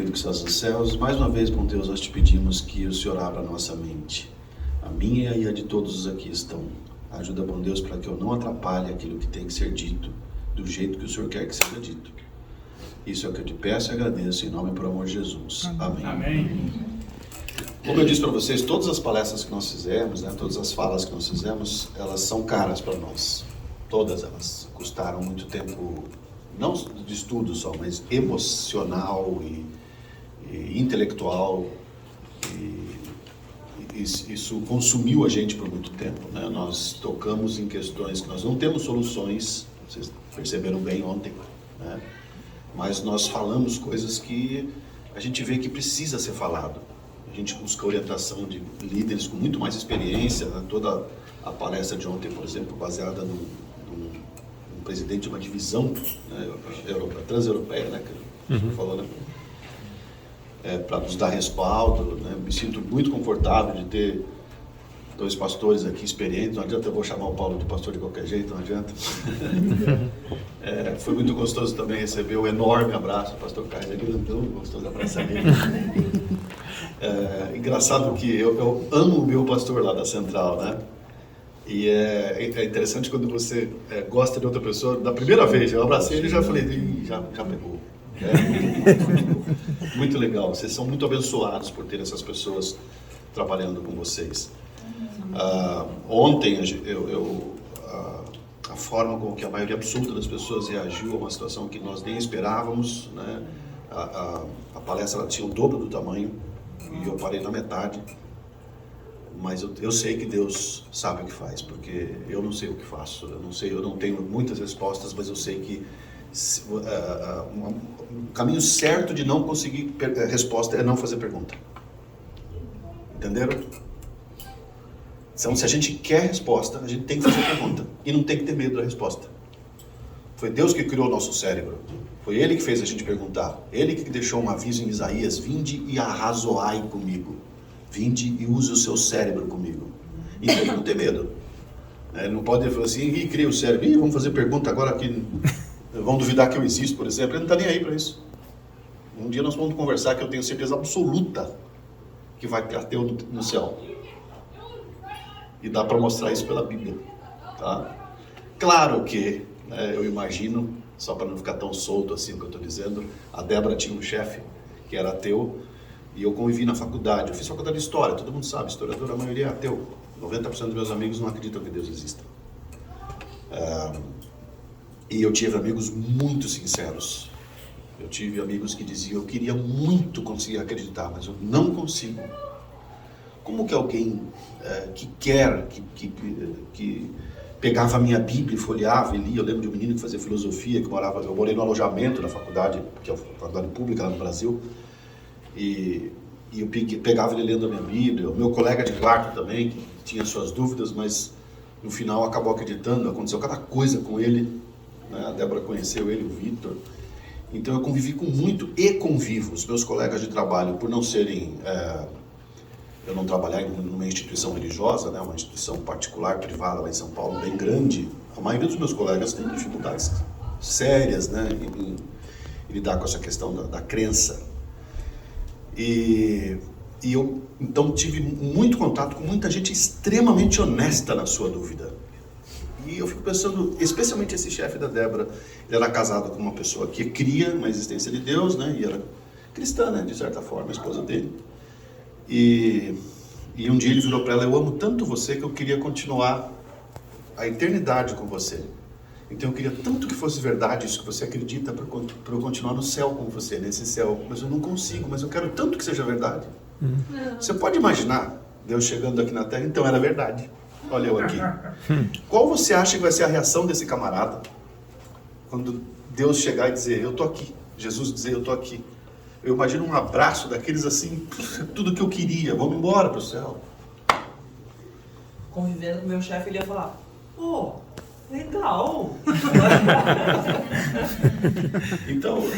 querido que estás nos céus, mais uma vez, bom Deus, nós te pedimos que o Senhor abra a nossa mente, a minha e a de todos os aqui estão. Ajuda, bom Deus, para que eu não atrapalhe aquilo que tem que ser dito, do jeito que o Senhor quer que seja dito. Isso é o que eu te peço e agradeço, em nome e por amor de Jesus. Amém. Amém. Como eu disse para vocês, todas as palestras que nós fizemos, todas as falas que nós fizemos, elas são caras para nós. Todas elas custaram muito tempo, não de estudo só, mas emocional e intelectual. Isso consumiu a gente por muito tempo, né? Nós tocamos em questões que nós não temos soluções, vocês perceberam bem ontem, né? Mas nós falamos coisas que a gente vê que precisa ser falado. A gente busca orientação de líderes com muito mais experiência, né? Toda a palestra de ontem, por exemplo, baseada num presidente de uma divisão, né, transeuropeia, né, que você falou, né? Para nos dar respaldo, né? Me sinto muito confortável de ter dois pastores aqui experientes. Não adianta eu vou chamar o Paulo de pastor de qualquer jeito, não adianta. Foi muito gostoso também receber o enorme abraço do pastor Carlos, é grandão, gostoso abraçar ele. Engraçado que eu amo o meu pastor lá da Central, né? E é interessante quando você gosta de outra pessoa, da primeira vez eu abracei ele e já falei, já pegou. Muito legal, vocês são muito abençoados por ter essas pessoas trabalhando com vocês. Ontem a forma com que a maioria absoluta das pessoas reagiu a uma situação que nós nem esperávamos, né? A palestra ela tinha o dobro do tamanho e eu parei na metade, mas eu sei que Deus sabe o que faz, porque eu não sei o que faço, eu não tenho muitas respostas, mas eu sei que o caminho certo de não conseguir resposta é não fazer pergunta. Entenderam? Então, se a gente quer resposta, a gente tem que fazer pergunta e não tem que ter medo da resposta. Foi Deus que criou o nosso cérebro. Foi Ele que fez a gente perguntar. Ele que deixou um aviso em Isaías: vinde e arrazoai comigo. Vinde e use o seu cérebro comigo. Então, não tem medo. Ele não pode falar assim, e cria o cérebro. Vamos fazer pergunta agora que vão duvidar que eu existo, por exemplo. Ele não está nem aí para isso. Um dia nós vamos conversar que eu tenho certeza absoluta que vai ter ateu no céu. E dá para mostrar isso pela Bíblia. Tá? Claro que, eu imagino, só para não ficar tão solto assim o que eu estou dizendo, a Débora tinha um chefe que era ateu, e eu convivi na faculdade. Eu fiz faculdade de História, todo mundo sabe, historiador, a maioria é ateu. 90% dos meus amigos não acreditam que Deus exista. E eu tive amigos muito sinceros. Eu tive amigos que diziam, eu queria muito conseguir acreditar, mas eu não consigo. Como que alguém que pegava a minha Bíblia e folheava e lia? Eu lembro de um menino que fazia filosofia, eu morei no alojamento da faculdade, que é a faculdade pública lá no Brasil, e eu pegava ele lendo a minha Bíblia. O meu colega de quarto também, que tinha suas dúvidas, mas no final acabou acreditando. Aconteceu cada coisa com ele, né? A Débora conheceu ele, o Vitor. Então eu convivi com muito e convivo. Os meus colegas de trabalho, por não serem... eu não trabalhar em uma instituição religiosa, né? Uma instituição particular, privada lá em São Paulo, bem grande. A maioria dos meus colegas tem dificuldades sérias, né? em lidar com essa questão da crença. E eu, então, tive muito contato com muita gente extremamente honesta na sua dúvida. E eu fico pensando, especialmente esse chefe da Débora, ele era casado com uma pessoa que cria na existência de Deus, né? E era cristã, né? De certa forma, a esposa dele. E um dia ele virou para ela, eu amo tanto você que eu queria continuar a eternidade com você. Então eu queria tanto que fosse verdade isso que você acredita para eu continuar no céu com você, nesse céu. Mas eu não consigo, mas eu quero tanto que seja verdade. Você pode imaginar Deus chegando aqui na Terra? Então era verdade. Olha eu aqui. Qual você acha que vai ser a reação desse camarada quando Deus chegar e dizer, eu tô aqui? Jesus dizer, eu tô aqui. Eu imagino um abraço daqueles assim, tudo que eu queria, vamos embora pro céu. Convivendo com o meu chefe, ele ia falar, pô, legal. Então,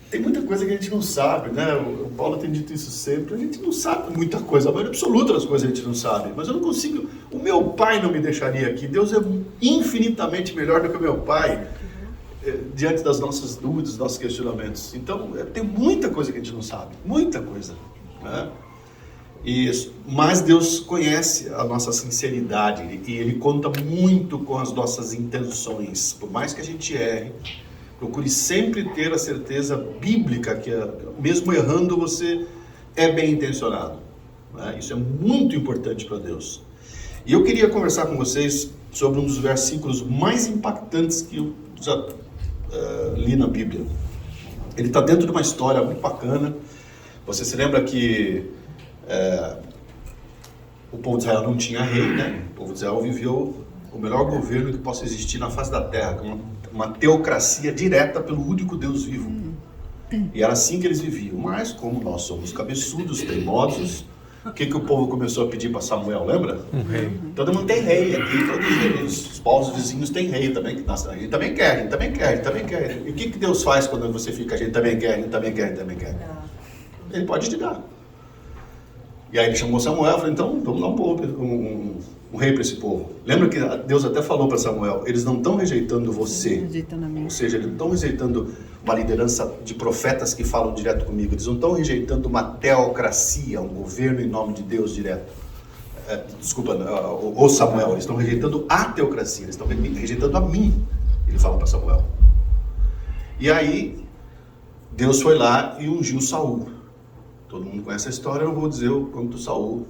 tem muita coisa que a gente não sabe, né? O Paulo tem dito isso sempre, a gente não sabe muita coisa, a maioria absoluta das coisas a gente não sabe, mas eu não consigo, o meu pai não me deixaria aqui, Deus é infinitamente melhor do que o meu pai. diante das nossas dúvidas, dos nossos questionamentos. Então, tem muita coisa que a gente não sabe, muita coisa, né? Mas Deus conhece a nossa sinceridade e Ele conta muito com as nossas intenções. Por mais que a gente erre, procure sempre ter a certeza bíblica que, mesmo errando, você é bem intencionado, né? Isso é muito importante para Deus. E eu queria conversar com vocês sobre um dos versículos mais impactantes que eu já li na Bíblia. Ele está dentro de uma história muito bacana. Você se lembra que o povo de Israel não tinha rei, né? O povo de Israel viveu o melhor governo que possa existir na face da terra, uma teocracia direta pelo único Deus vivo. E era assim que eles viviam. Mas como nós somos cabeçudos, teimosos, o que o povo começou a pedir para Samuel, lembra? Um rei. Todo mundo tem rei aqui, todos os povos vizinhos têm rei também. A gente também quer, a gente também quer, a gente também quer. E o que Deus faz quando você fica, a gente também quer, a gente também quer, a gente também quer? Ele pode te dar. E aí ele chamou Samuel e falou, então vamos dar um rei para esse povo. Lembra que Deus até falou para Samuel, eles não estão rejeitando você, ou seja, eles não estão rejeitando uma liderança de profetas que falam direto comigo, eles não estão rejeitando uma teocracia, um governo em nome de Deus direto. O Samuel, eles estão rejeitando a teocracia, eles estão rejeitando a mim, ele fala para Samuel. E aí Deus foi lá e ungiu Saul. Todo mundo conhece a história, eu não vou dizer o quanto Saul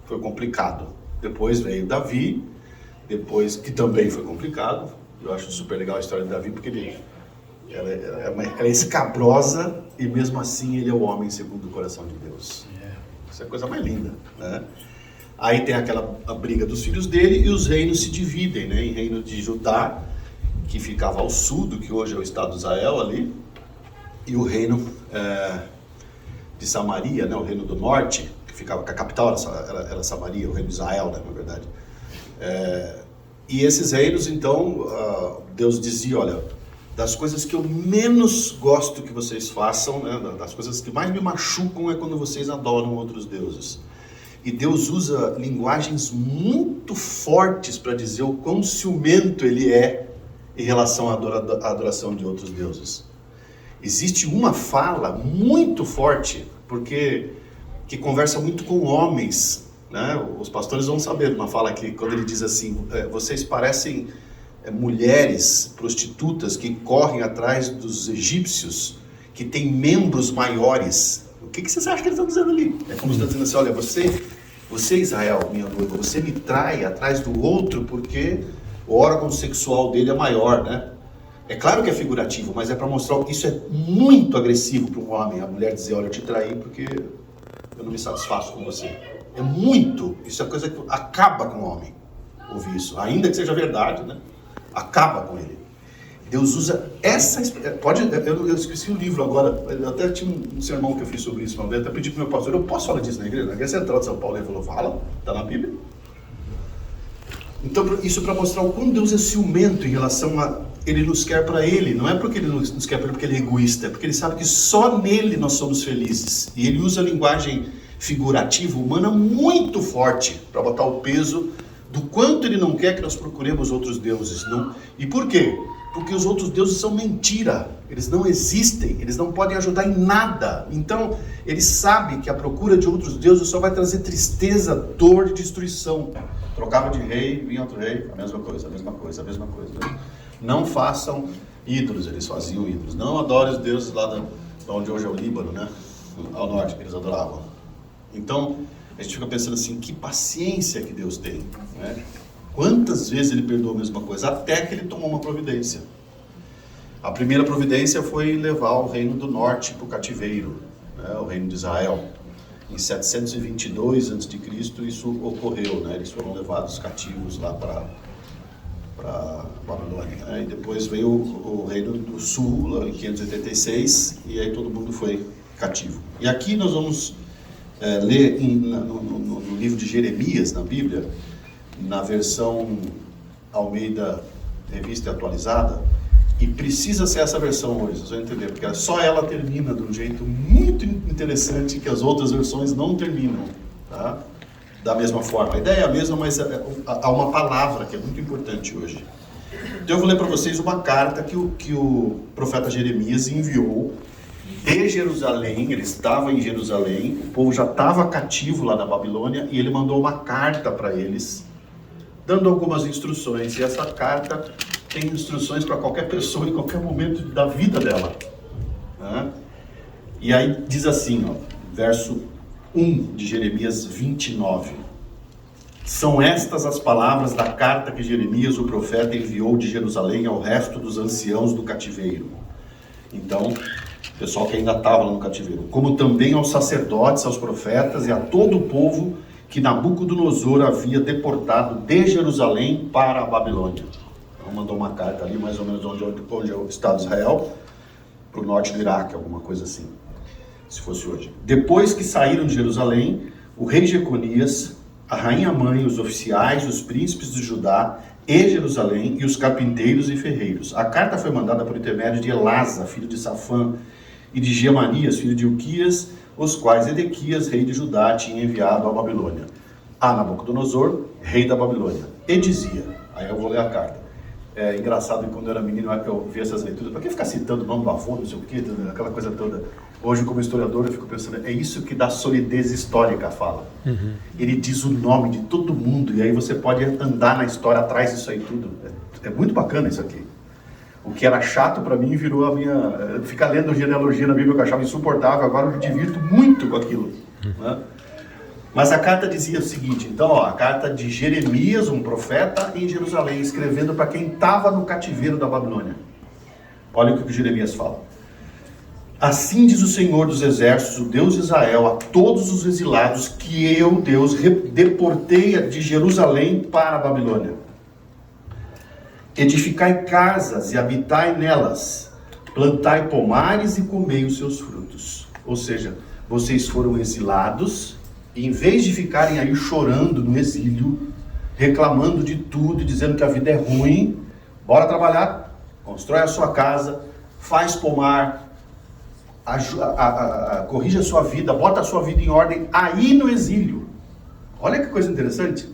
foi complicado. Depois veio Davi, que também foi complicado. Eu acho super legal a história de Davi, porque ela é escabrosa e mesmo assim ele é o homem segundo o coração de Deus. Isso é a coisa mais linda, né? Aí tem aquela briga dos filhos dele e os reinos se dividem, né? Em reino de Judá, que ficava ao sul do que hoje é o estado de Israel ali, e o reino de Samaria, né? O reino do norte, que ficava, que a capital era Samaria, o reino de Israel, né? Na verdade. E esses reinos, então, Deus dizia, olha, das coisas que eu menos gosto que vocês façam, né? Das coisas que mais me machucam é quando vocês adoram outros deuses. E Deus usa linguagens muito fortes para dizer o quão ciumento Ele é em relação à adoração de outros deuses. Existe uma fala muito forte, que conversa muito com homens, né? Os pastores vão saber uma fala que, quando ele diz assim, vocês parecem mulheres prostitutas que correm atrás dos egípcios, que têm membros maiores. O que vocês acham que eles estão dizendo ali? É como se está dizendo assim, olha, você Israel, minha noiva, você me trai atrás do outro porque o órgão sexual dele é maior, né? É claro que é figurativo, mas é para mostrar que isso é muito agressivo para um homem, a mulher dizer, olha, eu te traí porque eu não me satisfaço com você. É muito, isso é coisa que acaba com o homem, ouvir isso, ainda que seja verdade, né? Acaba com ele. Deus usa essa... Eu esqueci o livro agora, eu até tinha um sermão que eu fiz sobre isso uma vez, até pedi para o meu pastor, eu posso falar disso na igreja? Na igreja central de São Paulo, ele falou, fala, está na Bíblia. Então, isso para mostrar o quão Deus é ciumento em relação a... Ele nos quer para Ele, não é porque Ele nos quer para Ele porque Ele é egoísta, é porque Ele sabe que só nele nós somos felizes. E Ele usa a linguagem figurativa, humana, muito forte para botar o peso do quanto Ele não quer que nós procuremos outros deuses. Não? E por quê? Porque os outros deuses são mentira, eles não existem, eles não podem ajudar em nada. Então, Ele sabe que a procura de outros deuses só vai trazer tristeza, dor e destruição. Trocava de rei, vinha outro rei, a mesma coisa. Né? Não façam ídolos, eles faziam ídolos. Não adorem os deuses lá de onde hoje é o Líbano, né? Ao norte, que eles adoravam. Então, a gente fica pensando assim, que paciência que Deus tem, né? Quantas vezes Ele perdoou a mesma coisa, até que Ele tomou uma providência. A primeira providência foi levar o reino do norte para o cativeiro, né? O reino de Israel. Em 722 a.C. isso ocorreu, né? Eles foram levados cativos lá para Babilônia, né? E depois veio o reino do sul, lá em 586, e aí todo mundo foi cativo. E aqui nós vamos ler no livro de Jeremias, na Bíblia, na versão Almeida Revista Atualizada, e precisa ser essa versão hoje, vocês vão entender, porque só ela termina de um jeito muito interessante que as outras versões não terminam, tá? Da mesma forma. A ideia é a mesma, mas há uma palavra que é muito importante hoje. Então eu vou ler para vocês uma carta que o profeta Jeremias enviou de Jerusalém. Ele estava em Jerusalém, o povo já estava cativo lá na Babilônia, e ele mandou uma carta para eles, dando algumas instruções. E essa carta tem instruções para qualquer pessoa em qualquer momento da vida dela, né? E aí diz assim, ó, verso 1 de Jeremias 29. São estas as palavras da carta que Jeremias, o profeta, enviou de Jerusalém ao resto dos anciãos do cativeiro. Então, o pessoal que ainda estava lá no cativeiro. Como também aos sacerdotes, aos profetas e a todo o povo que Nabucodonosor havia deportado de Jerusalém para a Babilônia. Então mandou uma carta ali, mais ou menos onde é o Estado de Israel, para o norte do Iraque, alguma coisa assim, se fosse hoje. Depois que saíram de Jerusalém, o rei Jeconias, a rainha-mãe, os oficiais, os príncipes de Judá e Jerusalém e os carpinteiros e ferreiros. A carta foi mandada por intermédio de Elasa, filho de Safã, e de Gemanias, filho de Ilquias, os quais Edequias, rei de Judá, tinha enviado à Babilônia, a Nabucodonosor, rei da Babilônia. E dizia, aí eu vou ler a carta. É engraçado que quando eu era menino eu via essas leituras, para que ficar citando o nome do avô, não sei o quê, aquela coisa toda. Hoje, como historiador, eu fico pensando, é isso que dá solidez histórica a fala. Ele diz o nome de todo mundo, e aí você pode andar na história atrás disso aí tudo. É muito bacana isso aqui. O que era chato para mim virou a minha... Ficar lendo genealogia na Bíblia que eu achava insuportável, agora eu me divirto muito com aquilo, né? Mas a carta dizia o seguinte, então, ó, a carta de Jeremias, um profeta em Jerusalém, escrevendo para quem estava no cativeiro da Babilônia. Olha o que Jeremias fala. Assim diz o Senhor dos Exércitos, o Deus de Israel, a todos os exilados que eu, Deus, deportei de Jerusalém para a Babilônia. Edificai casas e habitai nelas, plantai pomares e comei os seus frutos. Ou seja, vocês foram exilados, e em vez de ficarem aí chorando no exílio, reclamando de tudo e dizendo que a vida é ruim, bora trabalhar, constrói a sua casa, faz pomar, corrige a sua vida, bota a sua vida em ordem aí no exílio. Olha que coisa interessante.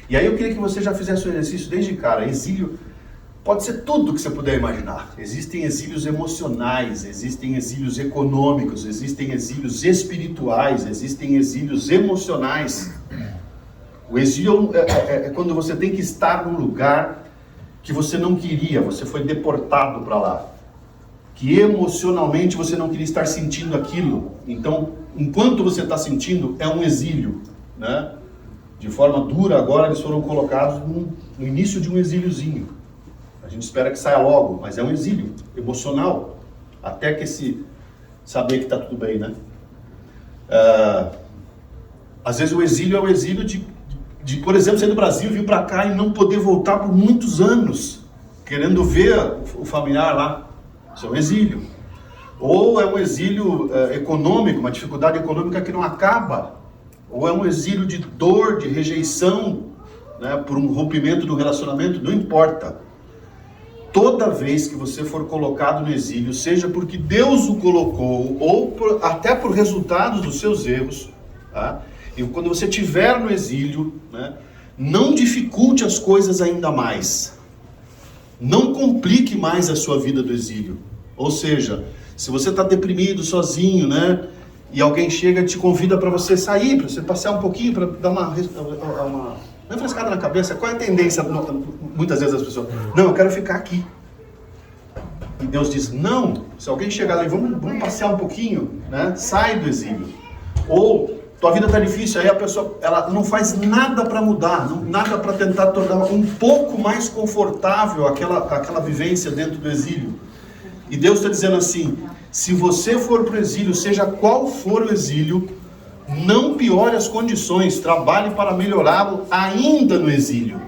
E aí eu queria que você já fizesse o exercício desde cara. Exílio pode ser tudo que você puder imaginar. Existem exílios emocionais, existem exílios econômicos, existem exílios espirituais, existem exílios emocionais. O exílio é quando você tem que estar num lugar que você não queria, você foi deportado para lá. Que emocionalmente você não queria estar sentindo aquilo. Então, enquanto você está sentindo, é um exílio, né? De forma dura, agora eles foram colocados no início de um exíliozinho. A gente espera que saia logo, mas é um exílio emocional, até que saber que está tudo bem, né? Às vezes o exílio é o exílio de, por exemplo, sair do Brasil, vir para cá e não poder voltar por muitos anos, querendo ver o familiar lá. Isso é um exílio. Ou é um exílio econômico, uma dificuldade econômica que não acaba. Ou é um exílio de dor, de rejeição, né, por um rompimento do relacionamento, não importa. Toda vez que você for colocado no exílio, seja porque Deus o colocou, ou até por resultados dos seus erros, tá? E quando você estiver no exílio, né, não dificulte as coisas ainda mais. Não complique mais a sua vida do exílio. Ou seja, se você está deprimido, sozinho, né, e alguém chega e te convida para você sair, para você passear um pouquinho, para dar uma refrescada na cabeça. Qual é a tendência, muitas vezes, das pessoas? Não, eu quero ficar aqui. E Deus diz, não, se alguém chegar lá e vamos passear um pouquinho, né? Sai do exílio. Ou, tua vida está difícil, aí a pessoa ela não faz nada para mudar, nada para tentar tornar um pouco mais confortável aquela vivência dentro do exílio. E Deus está dizendo assim, se você for para o exílio, seja qual for o exílio, não piore as condições, trabalhe para melhorá-lo ainda no exílio.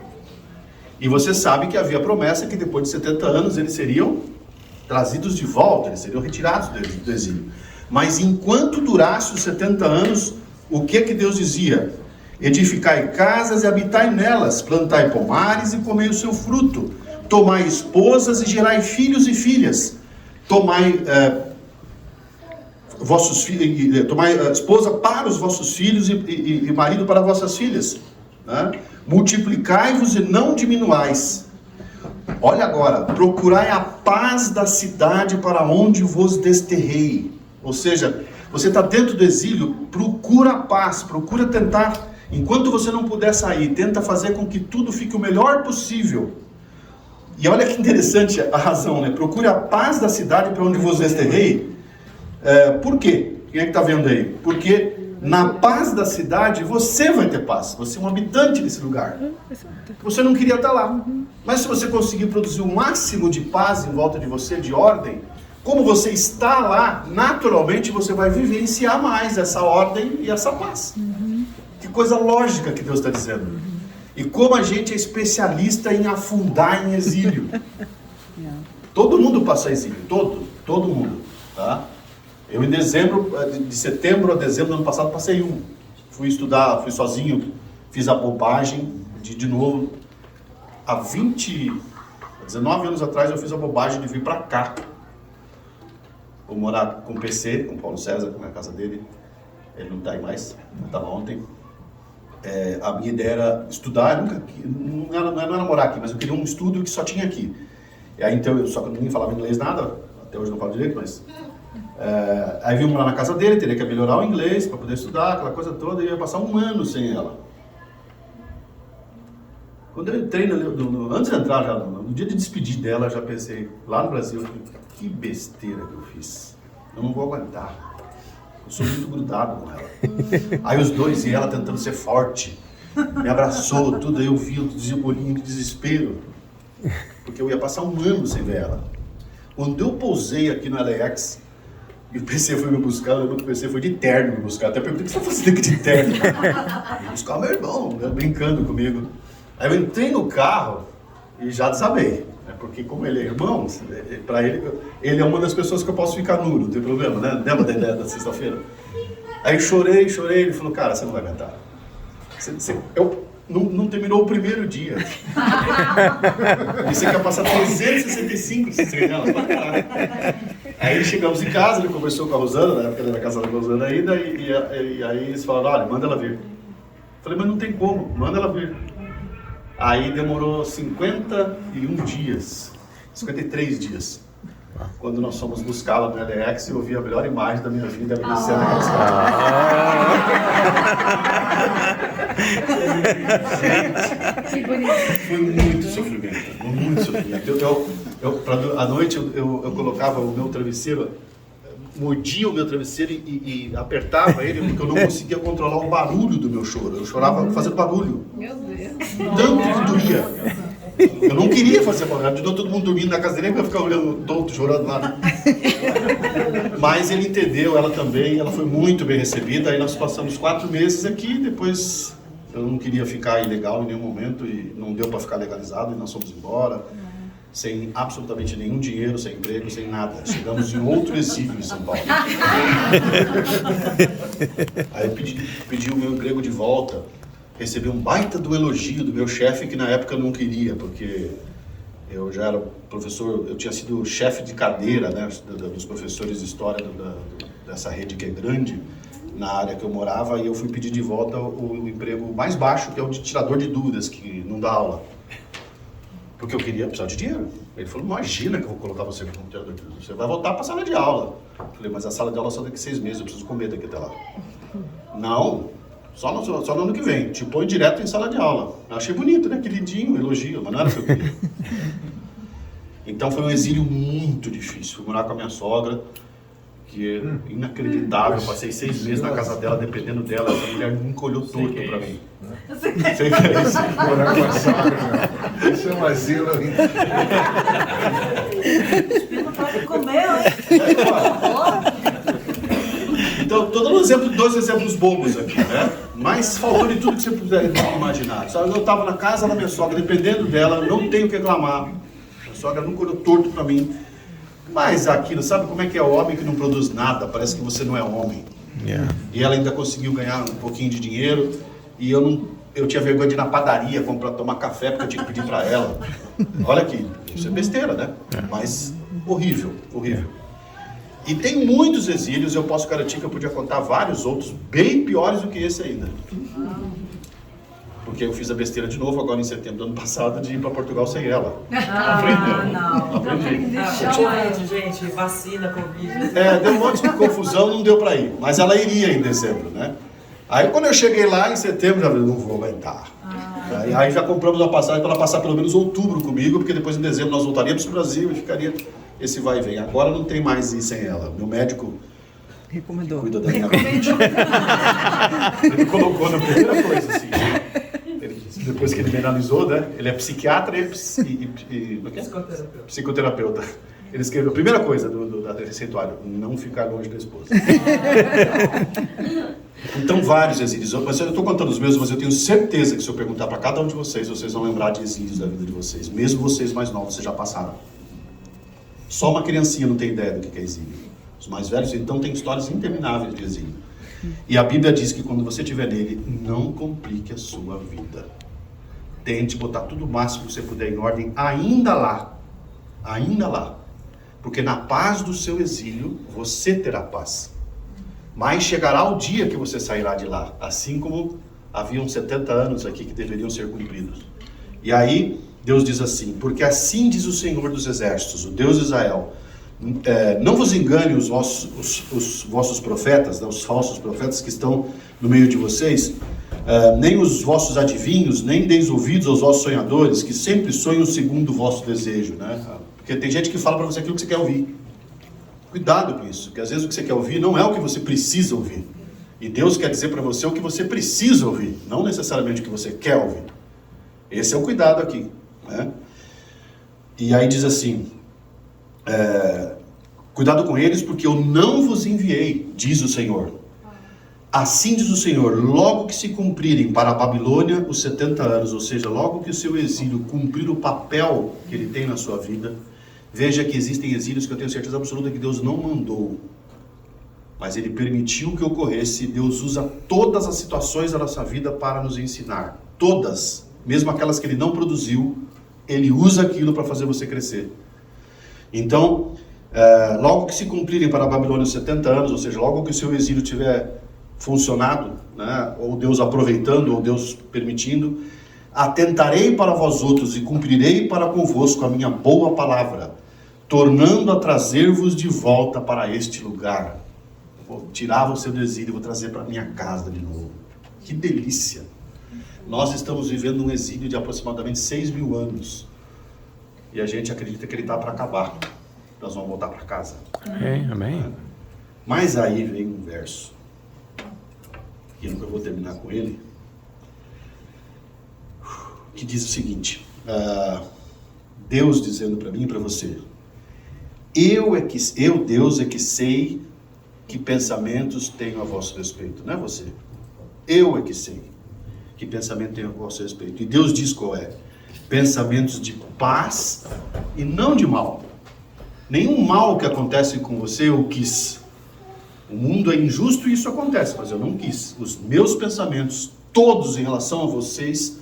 E você sabe que havia promessa que depois de 70 anos eles seriam trazidos de volta, eles seriam retirados do exílio. Mas enquanto durasse os 70 anos, o que Deus dizia? Edificai casas e habitai nelas, plantai pomares e comei o seu fruto, tomai esposas e gerai filhos e filhas, tomai esposa para os vossos filhos e marido para vossas filhas, né? Multiplicai-vos e não diminuais. Olha agora, procurai a paz da cidade para onde vos desterrei. Ou seja, você está dentro do exílio, procura a paz, procura tentar, enquanto você não puder sair, tenta fazer com que tudo fique o melhor possível. E olha que interessante a razão, né? Procure a paz da cidade para onde vos desterrei. Por quê? Quem é que está vendo aí? Porque na paz da cidade você vai ter paz. Você é um habitante desse lugar. Você não queria estar lá. Mas se você conseguir produzir o máximo de paz em volta de você, de ordem, como você está lá, naturalmente você vai vivenciar mais essa ordem e essa paz. Que coisa lógica que Deus está dizendo. E como a gente é especialista em afundar em exílio. Todo mundo passa exílio, todo mundo, tá? Eu de setembro a dezembro do ano passado passei um. Fui estudar, fui sozinho, fiz a bobagem de novo. Há 19 anos atrás eu fiz a bobagem de vir para cá. Vou morar com o PC, com o Paulo César, na casa dele. Ele não está aí mais, não estava ontem. A minha ideia era estudar, não era morar aqui, mas eu queria um estúdio que só tinha aqui. E aí então, só que ninguém falava inglês nada, até hoje não falo direito, mas... aí vim morar na casa dele, teria que melhorar o inglês para poder estudar, aquela coisa toda, e eu ia passar um ano sem ela. Quando eu entrei, antes de entrar, já, no dia de despedir dela, já pensei, lá no Brasil, eu falei, que besteira que eu fiz, eu não vou aguentar, eu sou muito grudado com ela. Aí os dois e ela tentando ser forte, me abraçou, tudo, aí eu vi o olhinho de desespero, porque eu ia passar um ano sem ver ela. Quando eu pousei aqui no LAX, e o PC foi me buscar, o PC foi de terno me buscar. Até perguntei, o que você está fazendo aqui de terno? Fui buscar meu irmão, né, brincando comigo. Aí eu entrei no carro e já desabei. Né, porque como ele é irmão, para ele é uma das pessoas que eu posso ficar nu, não tem problema, né? Lembra da ideia da sexta-feira? Aí chorei, ele falou, cara, você não vai aguentar. Não terminou o primeiro dia. E você quer passar 365 sem ela? Aí chegamos em casa, ele conversou com a Rosana, na época ele era casado com a Rosana ainda, e aí eles falaram, olha, manda ela vir. Falei, mas não tem como, manda ela vir. Aí demorou 51 dias, 53 dias. Quando nós fomos buscá-la no LX, eu vi a melhor imagem da minha vida, ela descendo naquela escada. Foi muito sofrimento, muito sofrimento. À noite eu colocava o meu travesseiro, mordia o meu travesseiro e apertava ele, porque eu não conseguia controlar o barulho do meu choro. Eu chorava fazendo barulho. Meu Deus! Tanto que doía. Eu não queria fazer barulho, ajudou todo mundo dormindo na casa dele, eu ia ficar olhando tonto, chorando lá. Mas ele entendeu, ela também, ela foi muito bem recebida. Aí nós passamos 4 meses aqui, depois eu não queria ficar ilegal em nenhum momento e não deu para ficar legalizado e nós fomos embora. Sem absolutamente nenhum dinheiro, sem emprego, sem nada. Chegamos em outro exílio em São Paulo. Aí eu pedi o meu emprego de volta, recebi um baita do elogio do meu chefe, que na época eu não queria, porque eu já era professor, eu tinha sido chefe de cadeira, né, dos professores de história dessa rede que é grande, na área que eu morava, e eu fui pedir de volta o emprego mais baixo, que é o de tirador de dúvidas, que não dá aula. Porque eu queria precisar de dinheiro. Ele falou, imagina que eu vou colocar você como tirador de dúvidas, você vai voltar para a sala de aula. Eu falei, mas a sala de aula só daqui 6 meses, eu preciso comer daqui até lá. Não, só no ano que vem, te põe direto em sala de aula. Eu achei bonito, né, queridinho, elogio, mas não era o que eu queria. Então foi um exílio muito difícil, fui morar com a minha sogra, que é inacreditável, eu passei 6 meses na casa dela, dependendo dela, essa mulher nunca olhou torto pra mim. Sei que é isso. Morar com a sogra, né? Isso é um asilo. Não pode comer, Então, estou dando 2 exemplos bobos aqui, né? Mas faltou de tudo que você puder imaginar. Só eu estava na casa da minha sogra, dependendo dela, não tenho o que reclamar. A sogra nunca olhou torto pra mim. Mas aquilo, sabe como é que é o homem que não produz nada? Parece que você não é homem. Yeah. E ela ainda conseguiu ganhar um pouquinho de dinheiro. E eu tinha vergonha de ir na padaria tomar café, porque eu tinha que pedir para ela. Olha aqui, isso é besteira, né? Mas horrível, horrível. E tem muitos exílios, eu posso garantir que eu podia contar vários outros, bem piores do que esse ainda. Porque eu fiz a besteira de novo, agora em setembro do ano passado, de ir para Portugal sem ela. Não. Aprendi. Covid, gente, vacina, Covid. Deu um monte de confusão, não deu para ir. Mas ela iria em dezembro, né? Aí quando eu cheguei lá em setembro, já falei, não vou aguentar. Aí já compramos a passagem para ela passar pelo menos outubro comigo, porque depois em dezembro nós voltaríamos para o Brasil e ficaria esse vai e vem. Agora não tem mais ir sem ela. Meu médico Recomendou. cuida da minha mente. Ele colocou na primeira coisa, assim. Depois que ele me analisou, né? Ele é psiquiatra e psicoterapeuta. Ele escreveu a primeira coisa da receituário: não ficar longe da esposa. Então, vários exílios. Mas eu estou contando os meus, mas eu tenho certeza que se eu perguntar para cada um de vocês, vocês vão lembrar de exílios da vida de vocês. Mesmo vocês mais novos, vocês já passaram. Só uma criancinha não tem ideia do que é exílio. Os mais velhos, então, têm histórias intermináveis de exílio. E a Bíblia diz que quando você estiver nele, não complique a sua vida. Tente botar tudo o máximo que você puder em ordem, ainda lá. Porque na paz do seu exílio, você terá paz. Mas chegará o dia que você sairá de lá, assim como haviam 70 anos aqui que deveriam ser cumpridos. E aí, Deus diz assim: porque assim diz o Senhor dos Exércitos, o Deus de Israel, não vos engane os vossos profetas, né, os falsos profetas que estão no meio de vocês, nem os vossos adivinhos, nem deis ouvidos aos vossos sonhadores, que sempre sonham segundo o vosso desejo, né? Porque tem gente que fala para você aquilo que você quer ouvir. Cuidado com isso, porque às vezes o que você quer ouvir não é o que você precisa ouvir. E Deus quer dizer para você o que você precisa ouvir, não necessariamente o que você quer ouvir. Esse é o cuidado aqui, né? E aí diz assim: cuidado com eles, porque eu não vos enviei, diz o Senhor. Assim diz o Senhor: logo que se cumprirem para a Babilônia os 70 anos, ou seja, logo que o seu exílio cumprir o papel que ele tem na sua vida. Veja que existem exílios que eu tenho certeza absoluta que Deus não mandou, mas Ele permitiu que ocorresse. Deus usa todas as situações da nossa vida para nos ensinar. Todas, mesmo aquelas que Ele não produziu, Ele usa aquilo para fazer você crescer. Então, logo que se cumprirem para a Babilônia os 70 anos, ou seja, logo que o seu exílio tiver funcionado, né, ou Deus aproveitando, ou Deus permitindo, atentarei para vós outros e cumprirei para convosco a minha boa palavra, tornando a trazer-vos de volta para este lugar. Vou tirar você do exílio e vou trazer para minha casa de novo. Que delícia! Nós estamos vivendo um exílio de aproximadamente 6.000 anos. E a gente acredita que ele está para acabar. Nós vamos voltar para casa. Amém. Mas aí vem um verso, que eu vou terminar com ele, que diz o seguinte: Deus dizendo para mim e para você: eu, Deus, é que sei que pensamentos tenho a vosso respeito. Não é você. Eu é que sei que pensamento tenho a vosso respeito. E Deus diz qual é: pensamentos de paz e não de mal. Nenhum mal que acontece com você eu quis. O mundo é injusto e isso acontece, mas eu não quis. Os meus pensamentos, todos em relação a vocês,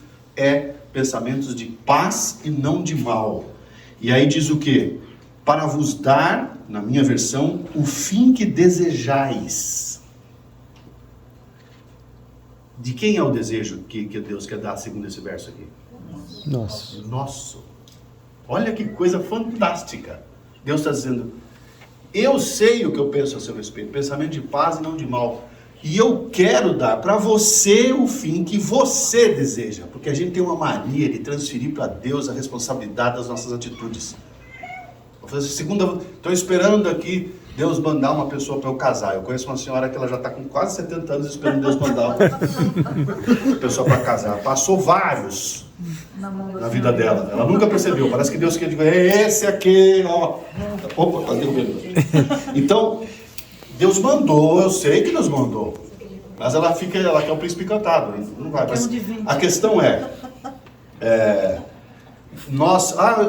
pensamentos de paz e não de mal. E aí diz o quê? Para vos dar, na minha versão, o fim que desejais. De quem é o desejo que Deus quer dar, segundo esse verso aqui? Nosso. Olha que coisa fantástica. Deus está dizendo: eu sei o que eu penso a seu respeito, pensamento de paz e não de mal. E eu quero dar para você o fim que você deseja. Porque a gente tem uma mania de transferir para Deus a responsabilidade das nossas atitudes. Vou fazer estou esperando aqui Deus mandar uma pessoa para eu casar. Eu conheço uma senhora que ela já está com quase 70 anos esperando Deus mandar uma pessoa para casar. Passou vários na vida dela. Ela nunca percebeu. Parece que Deus quer dizer: é esse aqui, ó. Opa, tá derrubando. Então, Deus mandou, eu sei que Deus mandou. Mas ela quer o príncipe encantado. Não vai. Mas a questão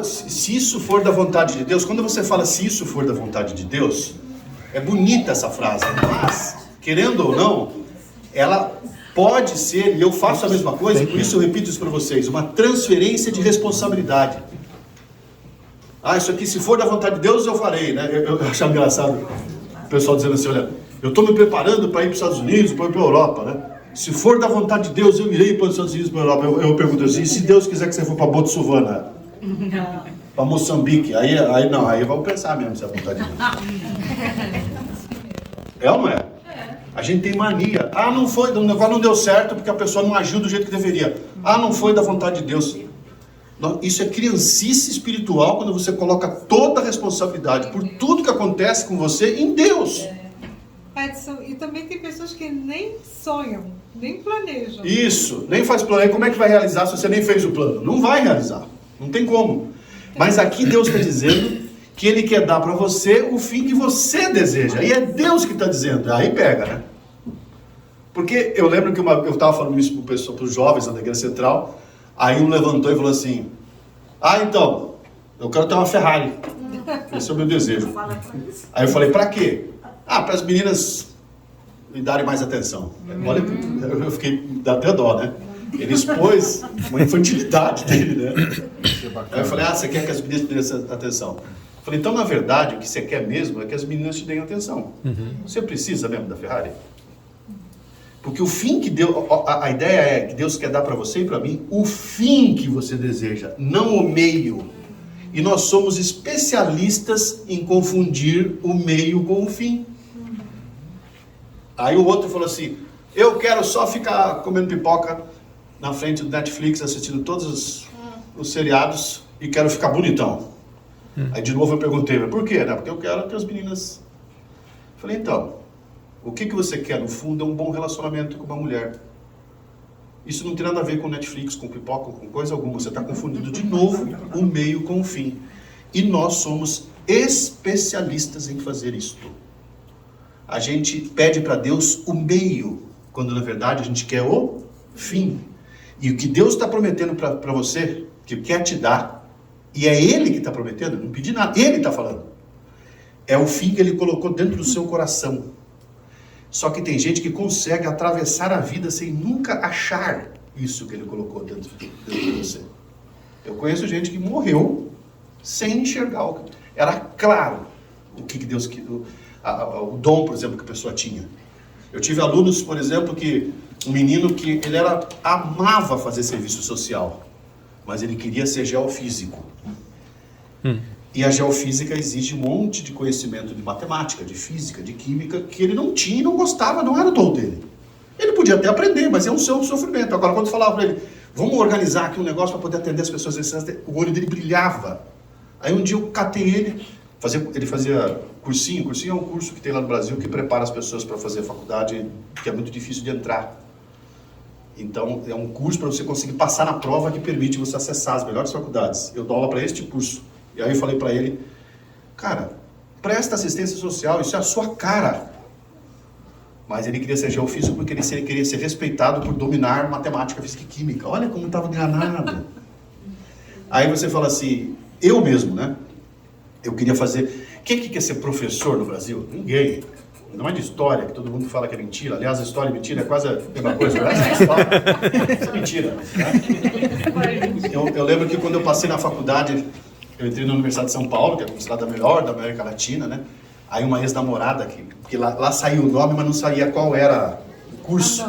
se isso for da vontade de Deus, quando você fala se isso for da vontade de Deus, é bonita essa frase, mas, querendo ou não, ela pode ser, e eu faço a mesma coisa, por isso eu repito isso para vocês, uma transferência de responsabilidade. Isso aqui, se for da vontade de Deus, eu farei, né? Eu acho engraçado o pessoal dizendo assim: olha, eu estou me preparando para ir para os Estados Unidos, para ir para a Europa, né? Se for da vontade de Deus, eu irei para os Estados Unidos, para a Europa. Eu pergunto assim, se Deus quiser que você for para Botswana, para Moçambique, aí não, aí vamos pensar mesmo se é a vontade de Deus. É ou não é? A gente tem mania. Ah, não foi, o negócio não deu certo porque a pessoa não agiu do jeito que deveria. Ah, não foi da vontade de Deus. Isso é criancice espiritual quando você coloca toda a responsabilidade por tudo que acontece com você em Deus. Edson, e também tem pessoas que nem sonham, nem planejam. Isso, nem faz plano. Aí como é que vai realizar se você nem fez o plano? Não vai realizar, não tem como. Mas aqui Deus está dizendo que Ele quer dar para você o fim que você deseja. E é Deus que está dizendo. Aí pega, né? Porque eu lembro que eu estava falando isso para os jovens da Igreja Central. Aí um levantou e falou assim, então, eu quero ter uma Ferrari. Esse é o meu desejo. Aí eu falei, para quê? Para as meninas me darem mais atenção. Olha, eu fiquei, dá até dó, né? Ele expôs uma infantilidade dele, né? Aí eu falei, você quer que as meninas te deem atenção? Eu falei, então na verdade o que você quer mesmo é que as meninas te deem atenção. Você precisa mesmo da Ferrari? Porque o fim que Deus, a ideia é que Deus quer dar para você e para mim o fim que você deseja, não o meio. E nós somos especialistas em confundir o meio com o fim. Aí o outro falou assim, eu quero só ficar comendo pipoca na frente do Netflix, assistindo todos os seriados e quero ficar bonitão. Aí de novo eu perguntei, mas por quê? Porque eu quero que as meninas... Falei, então, o que você quer no fundo é um bom relacionamento com uma mulher. Isso não tem nada a ver com Netflix, com pipoca, com coisa alguma. Você está confundindo de novo o meio com o fim. E nós somos especialistas em fazer isto. A gente pede para Deus o meio, quando na verdade a gente quer o fim. E o que Deus está prometendo para você, que quer te dar, e é Ele que está prometendo, não pedi nada, Ele está falando. É o fim que Ele colocou dentro do seu coração. Só que tem gente que consegue atravessar a vida sem nunca achar isso que Ele colocou dentro de você. Eu conheço gente que morreu sem enxergar. Era claro o que Deus... O dom, por exemplo, que a pessoa tinha. Eu tive alunos, por exemplo, um menino que ele amava fazer serviço social, mas ele queria ser geofísico. E a geofísica exige um monte de conhecimento de matemática, de física, de química, que ele não tinha e não gostava, não era o dom dele. Ele podia até aprender, mas é um seu sofrimento. Agora, quando eu falava para ele, vamos organizar aqui um negócio para poder atender as pessoas, o olho dele brilhava. Aí um dia eu catei ele, ele fazia cursinho. Cursinho é um curso que tem lá no Brasil que prepara as pessoas para fazer a faculdade, que é muito difícil de entrar. Então, é um curso para você conseguir passar na prova que permite você acessar as melhores faculdades. Eu dou aula para este curso. E aí eu falei para ele, cara, presta assistência social, isso é a sua cara. Mas ele queria ser geofísico porque ele queria ser respeitado por dominar matemática, física e química. Olha como estava enganado. Aí você fala assim, eu mesmo, né? Eu queria fazer... Quem quer ser professor no Brasil? Ninguém. Não é de história, que todo mundo fala que é mentira. Aliás, a história e mentira é quase a mesma coisa. Isso é mentira. Né? Eu lembro que quando eu passei na faculdade, eu entrei na Universidade de São Paulo, que é considerada a melhor da América Latina, né? Aí uma ex-namorada, que lá saiu o nome, mas não saía qual era o curso.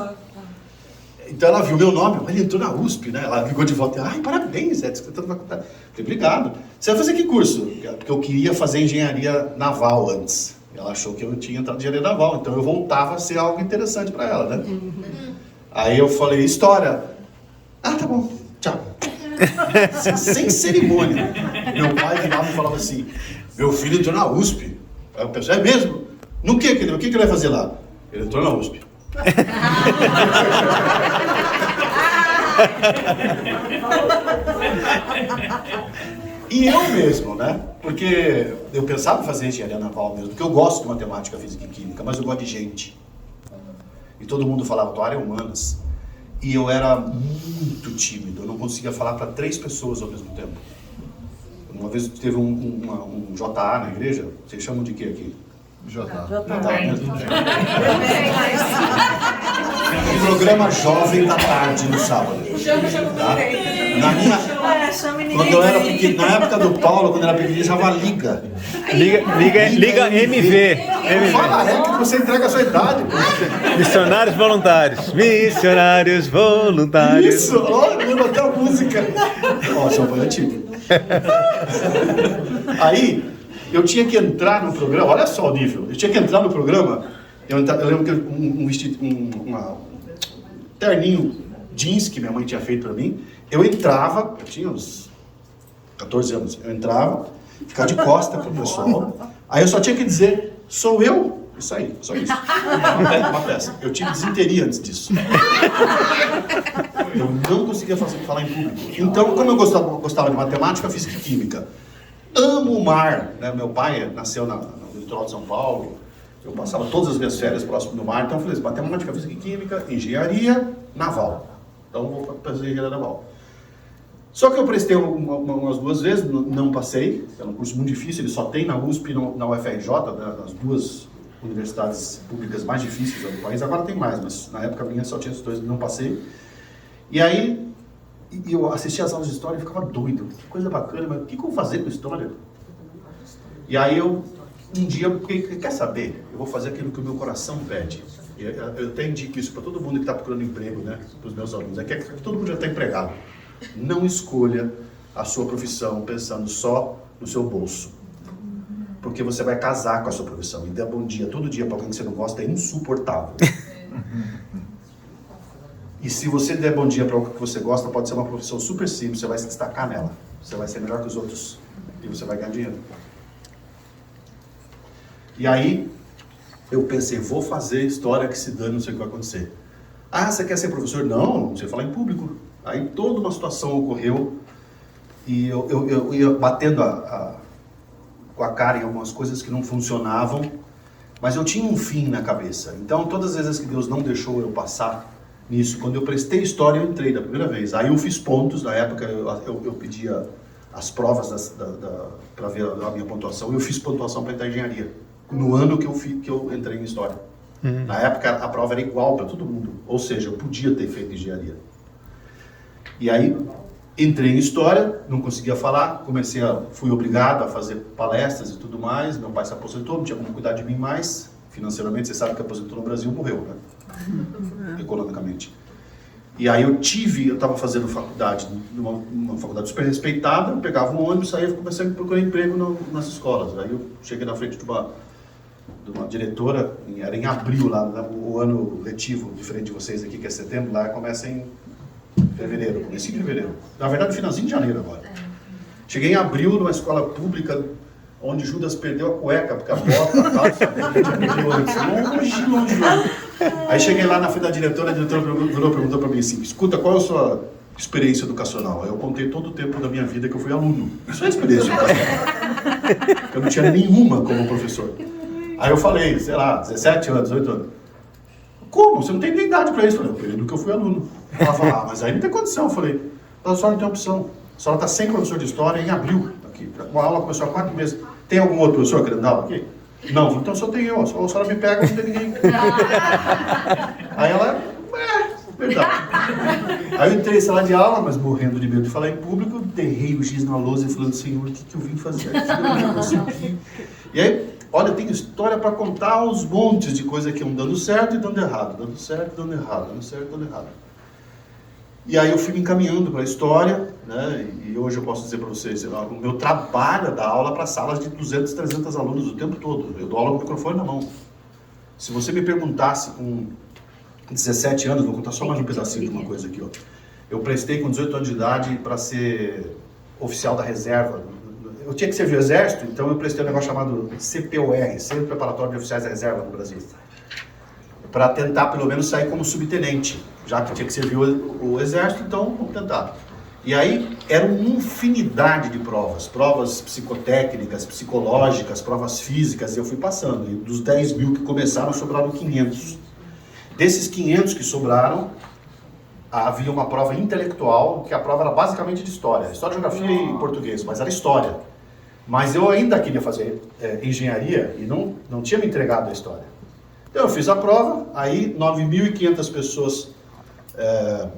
Então ela viu meu nome, ele entrou na USP, né? Ela ligou de volta, ai, parabéns, Edson, você está na faculdade. Falei, obrigado. Você vai fazer que curso? Porque eu queria fazer engenharia naval antes. Ela achou que eu tinha entrado em engenharia naval, então eu voltava a ser algo interessante para ela, né? Aí eu falei, história. Ah, tá bom, tchau. Sem cerimônia. Meu pai virava e falava assim, meu filho entrou na USP. Aí eu pensei, é mesmo? No que ele vai fazer lá? Ele entrou na USP. E eu mesmo, né? Porque eu pensava em fazer engenharia naval mesmo, porque eu gosto de matemática, física e química, mas eu gosto de gente. E todo mundo falava, tua área é humanas. E eu era muito tímido, eu não conseguia falar para 3 pessoas ao mesmo tempo. Uma vez teve um JA na igreja, vocês chamam de quê aqui? JA. Um programa jovem da tarde no sábado. Tá? Na minha, quando eu era pequeno, na época do Paulo, quando eu era pequenininho, chamava Liga. Liga MV. Fala, é que você entrega a sua idade. Missionários voluntários. Missionários voluntários. Isso, ó, lembra até a música. Ó, só foi antigo. Aí, eu tinha que entrar no programa, olha só o nível. Eu tinha que entrar no programa, eu lembro que um vestido, um terninho jeans que minha mãe tinha feito pra mim. Eu entrava, eu tinha uns 14 anos, eu entrava, ficava de costa pro pessoal. Aí eu só tinha que dizer, sou eu? Isso aí, só isso. Uma peça. Eu tive desinteria antes disso. Eu não conseguia falar em público. Então, como eu gostava de matemática, física e química. Amo o mar. Né? Meu pai nasceu no litoral de São Paulo. Eu passava todas as minhas férias próximo do mar. Então, eu falei assim, matemática, física e química, engenharia naval. Então, vou fazer engenharia naval. Só que eu prestei umas 2 vezes, não passei. É um curso muito difícil, ele só tem na USP e na UFRJ, né, nas 2 universidades públicas mais difíceis do país. Agora tem mais, mas na época minha só tinha esses 2, não passei. E aí, eu assistia as aulas de história e ficava doido. Que coisa bacana, mas o que eu vou fazer com história? E aí um dia, quer saber? Eu vou fazer aquilo que o meu coração pede. Eu até indico isso para todo mundo que está procurando emprego, né? Para os meus alunos. É que todo mundo já está empregado. Não escolha a sua profissão pensando só no seu bolso. Porque você vai casar com a sua profissão. E dar bom dia todo dia para alguém que você não gosta é insuportável. E se você der bom dia para algo que você gosta, pode ser uma profissão super simples, você vai se destacar nela. Você vai ser melhor que os outros. E você vai ganhar dinheiro. E aí, eu pensei, vou fazer história que se dane, não sei o que vai acontecer. Ah, você quer ser professor? Não sei falar em público. Aí toda uma situação ocorreu e eu ia batendo com a cara em algumas coisas que não funcionavam, mas eu tinha um fim na cabeça. Então, todas as vezes que Deus não deixou eu passar nisso, quando eu prestei história, eu entrei da primeira vez. Aí eu fiz pontos, na época eu pedia as provas para ver a minha pontuação, e eu fiz pontuação para entrar em engenharia, no ano que eu entrei em história. Na época a prova era igual para todo mundo, ou seja, eu podia ter feito engenharia. E aí entrei em história, não conseguia falar, fui obrigado a fazer palestras e tudo mais. Meu pai se aposentou, não tinha como cuidar de mim mais financeiramente. Você sabe que aposentou no Brasil, morreu, né? Economicamente. E aí eu estava fazendo faculdade, uma faculdade super respeitada, eu pegava um ônibus, saía e comecei a procurar emprego nas escolas. Aí eu cheguei na frente de uma diretora, era em abril lá, o ano letivo, diferente de vocês aqui, que é setembro, lá começa em fevereiro, começo de fevereiro. Na verdade, finalzinho de janeiro agora. Cheguei em abril numa escola pública, onde Judas perdeu a cueca, porque a bota, a calça, longe. Aí cheguei lá na frente da diretora, a diretora perguntou para mim assim, escuta, qual é a sua experiência educacional? Aí eu contei todo o tempo da minha vida que eu fui aluno. Isso é experiência educacional. Eu não tinha nenhuma como professor. Aí eu falei, sei lá, 17 anos, 18 anos. Como? Você não tem nem idade para isso. Eu falei, o período que eu fui aluno. Ela falou, mas aí não tem condição. Eu falei, a senhora não tem opção. A senhora está sem professor de história em abril. Aqui. Uma aula começou há 4 meses. Tem algum outro professor querendo dar aula aqui? Não, então só tem eu. A senhora me pega, não tem ninguém. Aí ela, verdade. Aí eu entrei em sala de aula, mas morrendo de medo de falar em público, derrei o giz na lousa e falando, Senhor, o que eu vim fazer aqui? Eu não consegui. E aí, olha, eu tenho história para contar aos montes de coisas que iam dando certo e dando errado. Dando certo, dando errado, dando certo, dando errado. E aí eu fui me encaminhando para a história, né? E hoje eu posso dizer para vocês, o meu trabalho é dar aula para salas de 200, 300 alunos o tempo todo. Eu dou aula com o microfone na mão. Se você me perguntasse com 17 anos, vou contar só mais um pedacinho de uma coisa aqui, ó. Eu prestei com 18 anos de idade para ser oficial da reserva. Eu tinha que servir o exército, então eu prestei um negócio chamado CPOR, Centro Preparatório de Oficiais da Reserva no Brasil, para tentar pelo menos sair como subtenente, já que tinha que servir o exército, então vamos tentar. E aí era uma infinidade de provas psicotécnicas, psicológicas, provas físicas, e eu fui passando. E dos 10 mil que começaram, sobraram 500. Desses 500 que sobraram, havia uma prova intelectual, que a prova era basicamente de história, geografia e português, mas era história. Mas eu ainda queria fazer engenharia e não tinha me entregado a história. Eu fiz a prova, aí 9.500 pessoas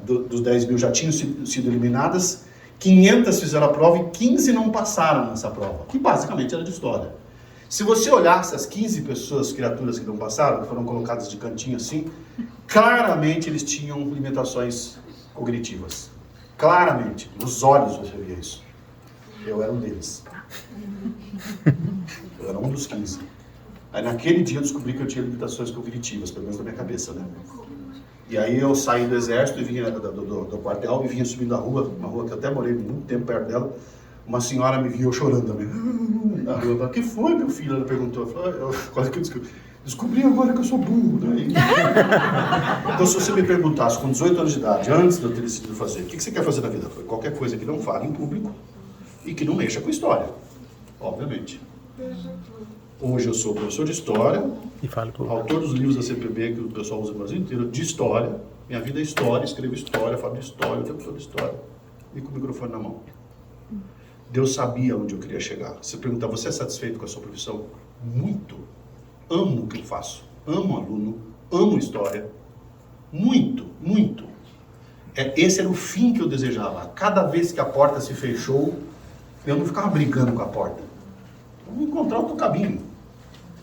dos 10.000 já tinham sido eliminadas, 500 fizeram a prova e 15 não passaram nessa prova, que basicamente era de história. Se você olhasse as 15 pessoas, criaturas que não passaram, que foram colocadas de cantinho assim, claramente eles tinham limitações cognitivas. Claramente, nos olhos você via isso. Eu era um deles. Eu era um dos 15. Aí naquele dia eu descobri que eu tinha limitações cognitivas, pelo menos na minha cabeça, né? E aí eu saí do exército e vinha do quartel e vinha subindo a rua, uma rua que eu até morei muito tempo perto dela. Uma senhora me viu chorando também. Na rua, o que foi, meu filho? Ela perguntou. Eu falei, quase que eu descobri agora que eu sou burro. Né? Então, se você me perguntasse com 18 anos de idade, antes de eu ter decidido fazer, o que você quer fazer na vida? Eu falei, qualquer coisa que não fale em público e que não mexa com história, obviamente. Hoje eu sou professor de história, autor dos livros da CPB que o pessoal usa no Brasil inteiro, de história. Minha vida é história, escrevo história, falo de história, o tempo todo de história. E com o microfone na mão. Deus sabia onde eu queria chegar. Se perguntar, você é satisfeito com a sua profissão? Muito. Amo o que eu faço. Amo aluno, amo história. Muito, muito. Esse era o fim que eu desejava. Cada vez que a porta se fechou, eu não ficava brigando com a porta. Vamos encontrar outro caminho.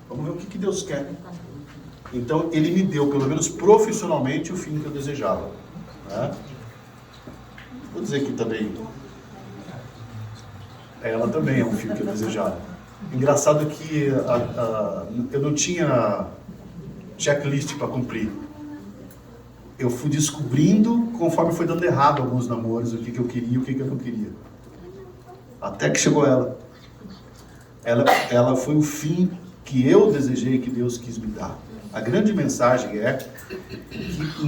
Vamos ver o que Deus quer. Então, Ele me deu, pelo menos profissionalmente, o fim que eu desejava. Né? Vou dizer que também... Ela também é um fim que eu desejava. Engraçado que eu não tinha checklist para cumprir. Eu fui descobrindo, conforme foi dando errado alguns namoros, o que eu queria e o que eu não queria. Até que chegou ela. Ela foi o fim que eu desejei, que Deus quis me dar. A grande mensagem é que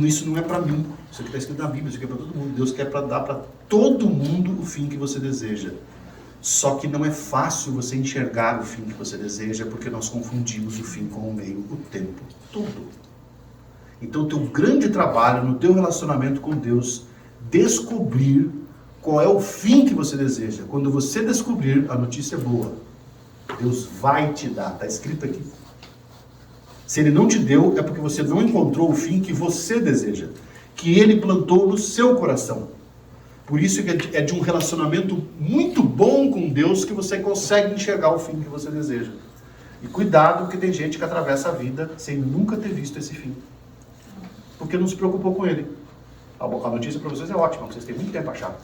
isso não é para mim. Isso aqui está escrito na Bíblia, isso aqui é para todo mundo. Deus quer dar para todo mundo o fim que você deseja. Só que não é fácil você enxergar o fim que você deseja, porque nós confundimos o fim com o meio o tempo todo. Então o teu grande trabalho no teu relacionamento com Deus, descobrir qual é o fim que você deseja. Quando você descobrir, a notícia é boa. Deus vai te dar, está escrito aqui. Se Ele não te deu, é porque você não encontrou o fim que você deseja, que Ele plantou no seu coração. Por isso que é de um relacionamento muito bom com Deus que você consegue enxergar o fim que você deseja. E cuidado, porque tem gente que atravessa a vida sem nunca ter visto esse fim. Porque não se preocupou com ele. A notícia para vocês é ótima, vocês têm muito tempo a achar.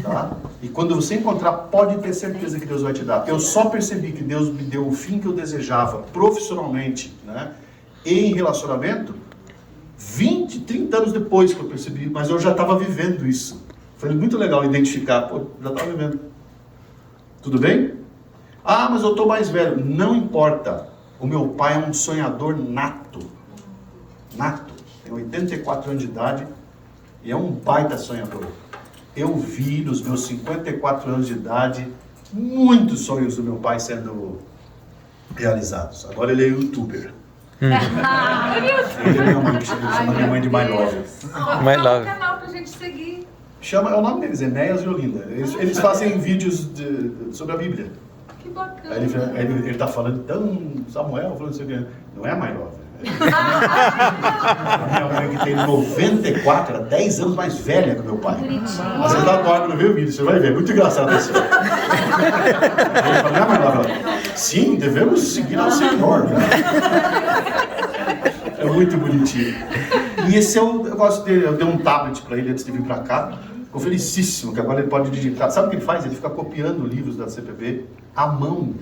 Tá? E quando você encontrar, pode ter certeza que Deus vai te dar. Eu só percebi que Deus me deu o fim que eu desejava profissionalmente, né, em relacionamento, 20, 30 anos depois que eu percebi, mas eu já estava vivendo isso. Foi muito legal identificar, já estava vivendo. Tudo bem? Ah, mas eu estou mais velho. Não importa. O meu pai é um sonhador nato. Nato. Tem 84 anos de idade e é um baita sonhador. Eu vi nos meus 54 anos de idade muitos sonhos do meu pai sendo realizados. Agora ele é youtuber. Ele é minha mãe, que chama minha mãe de My Love. My Love. Canal pra gente seguir. É o nome deles, Enéas e Olinda. Eles fazem vídeos sobre a Bíblia. Que bacana. Aí ele tá falando, então, Samuel, falando assim, não é a My Love. A minha mãe que tem 94, era 10 anos mais velha que o meu pai. Às vezes ela dorme no meu vídeo, você vai ver, é muito engraçado isso. Ele fala, não é My Love. Sim, devemos seguir ao Senhor. Né? É muito bonitinho. E esse é o negócio dele. Eu dei um tablet para ele antes de vir para cá. Ficou felicíssimo, que agora ele pode digitar. Sabe o que ele faz? Ele fica copiando livros da CPB à mão.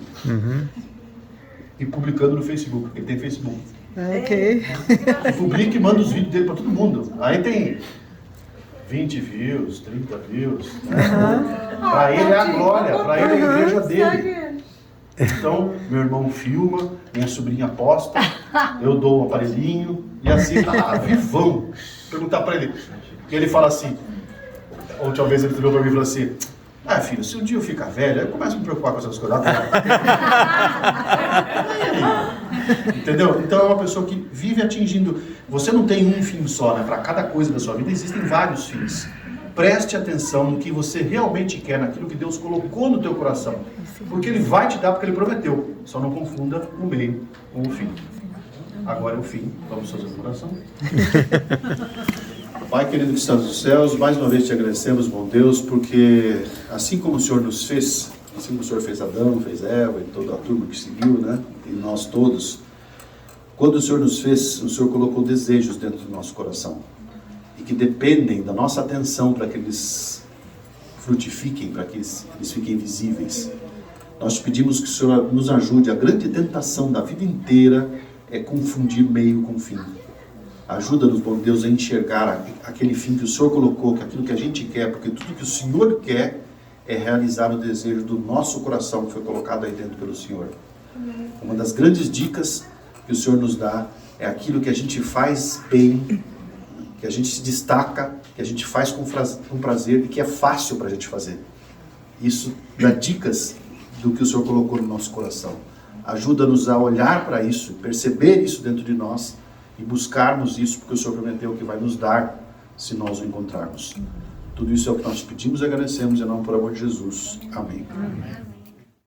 E publicando no Facebook, porque ele tem Facebook. Ok. Publica e manda os vídeos dele para todo mundo. Aí tem 20 views, 30 views. Né? Para ele é a glória, para ele é a igreja dele. Então, meu irmão filma, minha sobrinha posta, eu dou um aparelhinho, e assim, vivão. Perguntar para ele. E ele fala assim, a última vez ele virou para mim e falou assim, filho, se um dia eu ficar velho, eu começo a me preocupar com essas coisas. Entendeu? Então é uma pessoa que vive atingindo. Você não tem um fim só, né? Para cada coisa da sua vida existem vários fins. Preste atenção no que você realmente quer, naquilo que Deus colocou no teu coração. Porque Ele vai te dar, porque Ele prometeu. Só não confunda o meio com o fim. Agora é o fim. Vamos fazer uma oração. Pai querido que estás nos céus, mais uma vez te agradecemos, bom Deus, porque assim como o Senhor nos fez, assim como o Senhor fez Adão, fez Eva e toda a turma que seguiu, né? E nós todos, quando o Senhor nos fez, o Senhor colocou desejos dentro do nosso coração e que dependem da nossa atenção para que eles frutifiquem, para que eles fiquem visíveis. Nós te pedimos que o Senhor nos ajude. A grande tentação da vida inteira é confundir meio com fim. Ajuda-nos, bom Deus, a enxergar aquele fim que o Senhor colocou, que aquilo que a gente quer, porque tudo que o Senhor quer é realizar o desejo do nosso coração que foi colocado aí dentro pelo Senhor. Uma das grandes dicas que o Senhor nos dá é aquilo que a gente faz bem, que a gente se destaca, que a gente faz com prazer e que é fácil para a gente fazer. Isso dá dicas do que o Senhor colocou no nosso coração. Ajuda-nos a olhar para isso, perceber isso dentro de nós e buscarmos isso, porque o Senhor prometeu que vai nos dar se nós o encontrarmos. Tudo isso é o que nós te pedimos e agradecemos em nome por amor de Jesus. Amém.